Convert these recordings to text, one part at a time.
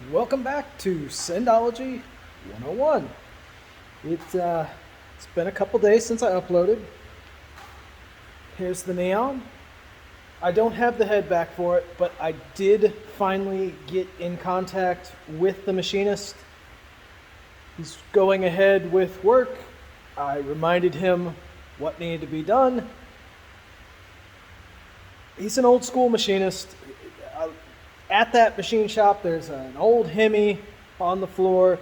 Welcome back to Sendology 101. It's been a couple days since I uploaded. Here's the Neon. I don't have the head back for it, but I did finally get in contact with the machinist. He's going ahead with work. I reminded him what needed to be done. He's an old school machinist. At that machine shop, there's an old Hemi on the floor.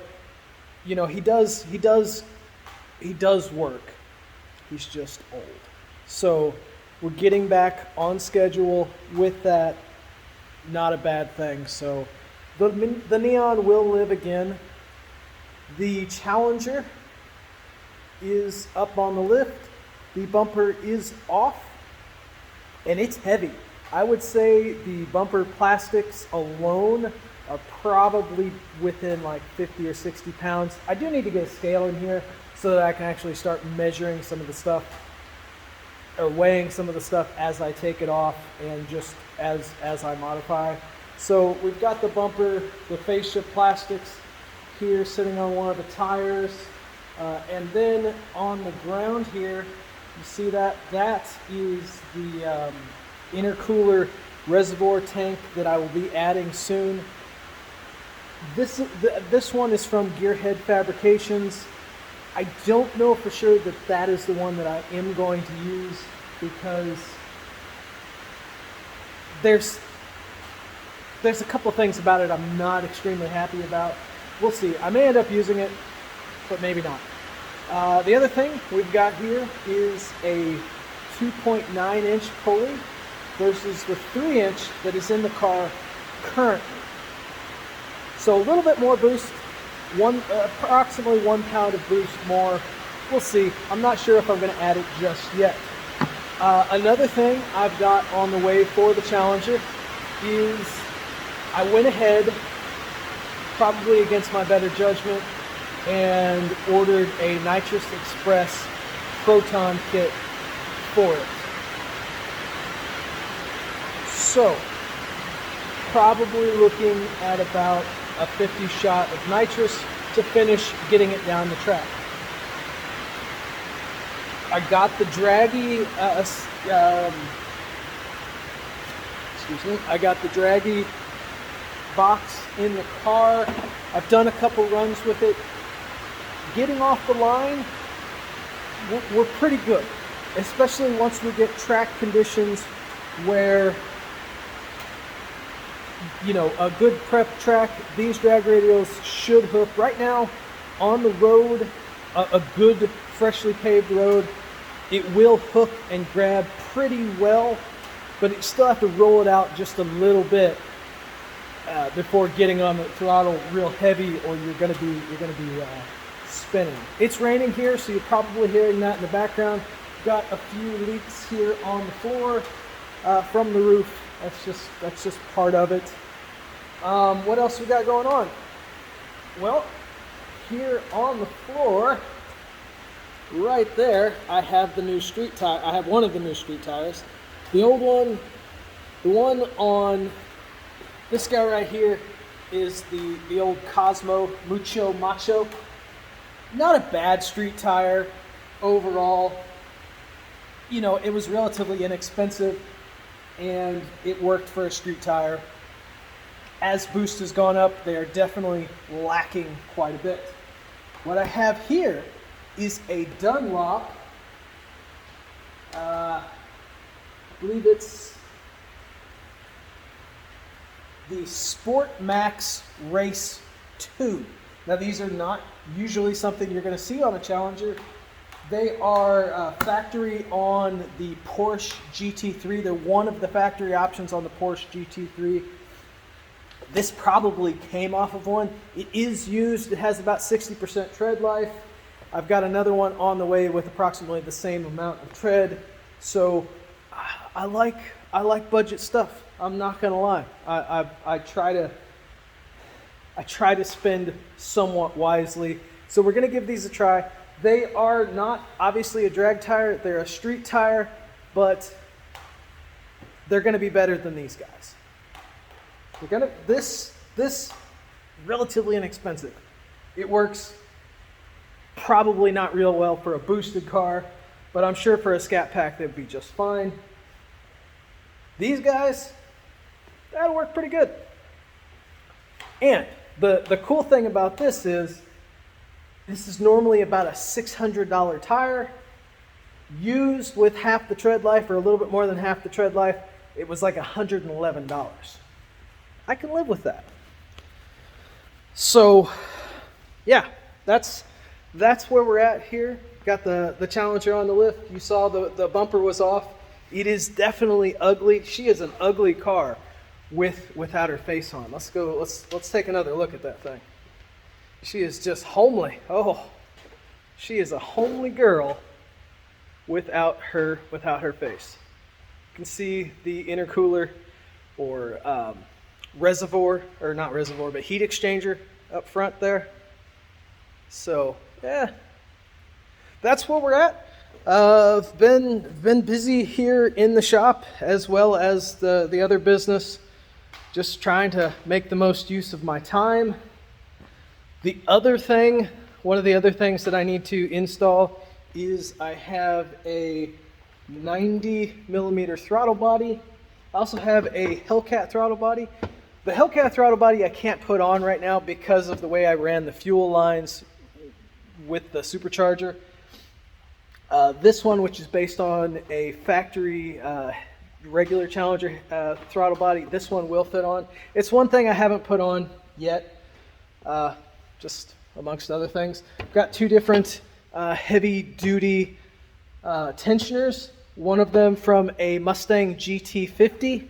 You know, he does work. He's just old. So we're getting back on schedule with that. Not a bad thing. So the Neon will live again. The Challenger is up on the lift. The bumper is off, and it's heavy. I would say the bumper plastics alone are probably within like 50 or 60 pounds. I do need to get a scale in here so that I can actually start measuring some of the stuff or weighing some of the stuff as I take it off and just as I modify. So we've got the bumper, the fascia plastics here sitting on one of the tires. And then on the ground here, you see that is the intercooler reservoir tank that I will be adding soon. This one is from Gearhead Fabrications. I don't know for sure that is the one that I am going to use because there's a couple of things about it I'm not extremely happy about. We'll see. I may end up using it, but maybe not. The other thing we've got here is a 2.9 inch pulley versus the 3 inch that is in the car currently. So a little bit more boost, approximately 1 pound of boost more. We'll see. I'm not sure if I'm going to add it just yet. Another thing I've got on the way for the Challenger is I went ahead, probably against my better judgment, and ordered a Nitrous Express Proton kit for it. So, probably looking at about a 50 shot of nitrous to finish getting it down the track. I got the Draggy, I got the Draggy box in the car. I've done a couple runs with it. Getting off the line, we're pretty good, especially once we get track conditions where, you know, a good prep track, these drag radials should hook. Right now, on the road, a good freshly paved road, it will hook and grab pretty well, but you still have to roll it out just a little bit before getting on the throttle real heavy, or you're gonna be spinning. It's raining here, so you're probably hearing that in the background. Got a few leaks here on the floor from the roof. That's just part of it. What else we got going on? Well, here on the floor, right there, I have the new street tire. I have one of the new street tires. The old one, the one on this guy right here is the old Cosmo Mucho Macho. Not a bad street tire overall. You know, it was relatively inexpensive and it worked for a street tire. As boost has gone up, they are definitely lacking quite a bit. What I have here is a Dunlop, I believe it's the Sport Max Race 2. Now these are not usually something you're going to see on a Challenger. They are factory on the Porsche GT3. They're one of the factory options on the Porsche GT3. This probably came off of one. It is used. It has about 60% tread life. I've got another one on the way with approximately the same amount of tread. So I like budget stuff. I'm not gonna lie. I try to spend somewhat wisely. So we're gonna give these a try. They are not obviously a drag tire. They're a street tire, but they're gonna be better than these guys. This relatively inexpensive. It works probably not real well for a boosted car, but I'm sure for a Scat Pack they'd be just fine. These guys, that'll work pretty good. And the cool thing about this is normally about a $600 tire. Used with half the tread life or a little bit more than half the tread life, it was like $111. I can live with that. So yeah, that's where we're at here. Got the Challenger on the lift. You saw the bumper was off. It is definitely ugly. She is an ugly car without her face on. Let's take another look at that thing. She is just homely. Oh, she is a homely girl without her face. You can see the intercooler or reservoir, or not reservoir, but heat exchanger up front there. So yeah, that's where we're at. I've been busy here in the shop as well as the other business, just trying to make the most use of my time. The other thing, one of the other things that I need to install is I have a 90 millimeter throttle body. I also have a Hellcat throttle body. The Hellcat throttle body I can't put on right now because of the way I ran the fuel lines with the supercharger. This one, which is based on a factory regular Challenger throttle body, this one will fit on. It's one thing I haven't put on yet, just amongst other things. I've got two different heavy duty tensioners, one of them from a Mustang GT50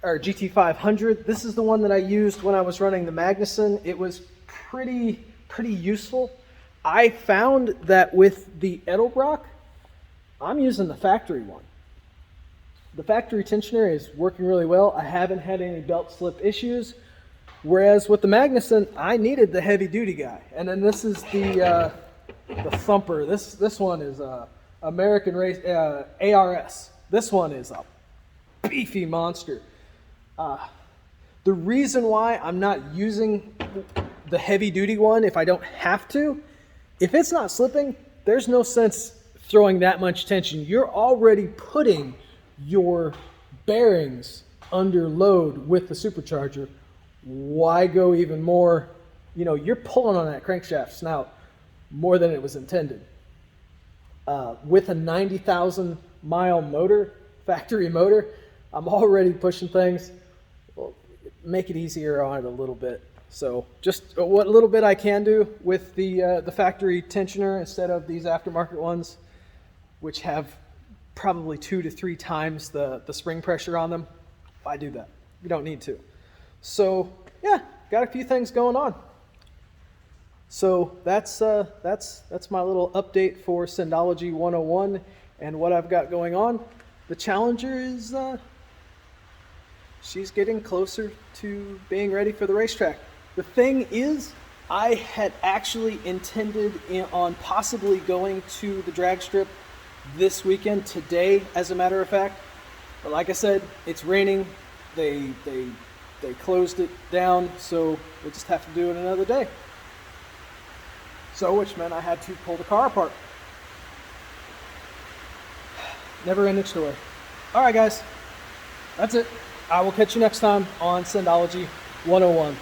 or GT500. This is the one that I used when I was running the Magnuson. It was pretty useful. I found that with the Edelbrock, I'm using the factory one. The factory tensioner is working really well. I haven't had any belt slip issues. Whereas with the Magnuson, I needed the heavy duty guy. And then this is the Thumper. This one is American Race ARS. This one is a beefy monster. The reason why I'm not using the heavy duty one if I don't have to, if it's not slipping, there's no sense throwing that much tension. You're already putting your bearings under load with the supercharger. Why go even more? You know, you're pulling on that crankshaft snout more than it was intended. With a 90,000 mile motor, factory motor, I'm already pushing things. Well, make it easier on it a little bit. So just what little bit I can do with the factory tensioner instead of these aftermarket ones, which have probably 2 to 3 times the spring pressure on them. I do that. You don't need to. So yeah, got a few things going on. So that's my little update for Syndology 101 and what I've got going on. The Challenger is she's getting closer to being ready for the racetrack. The thing is, I had actually intended on possibly going to the drag strip this weekend, today, as a matter of fact. But like I said, it's raining. They closed it down, so we'll just have to do it another day. So, which meant I had to pull the car apart. Never ending story. All right, guys, that's it. I will catch you next time on Syndology 101.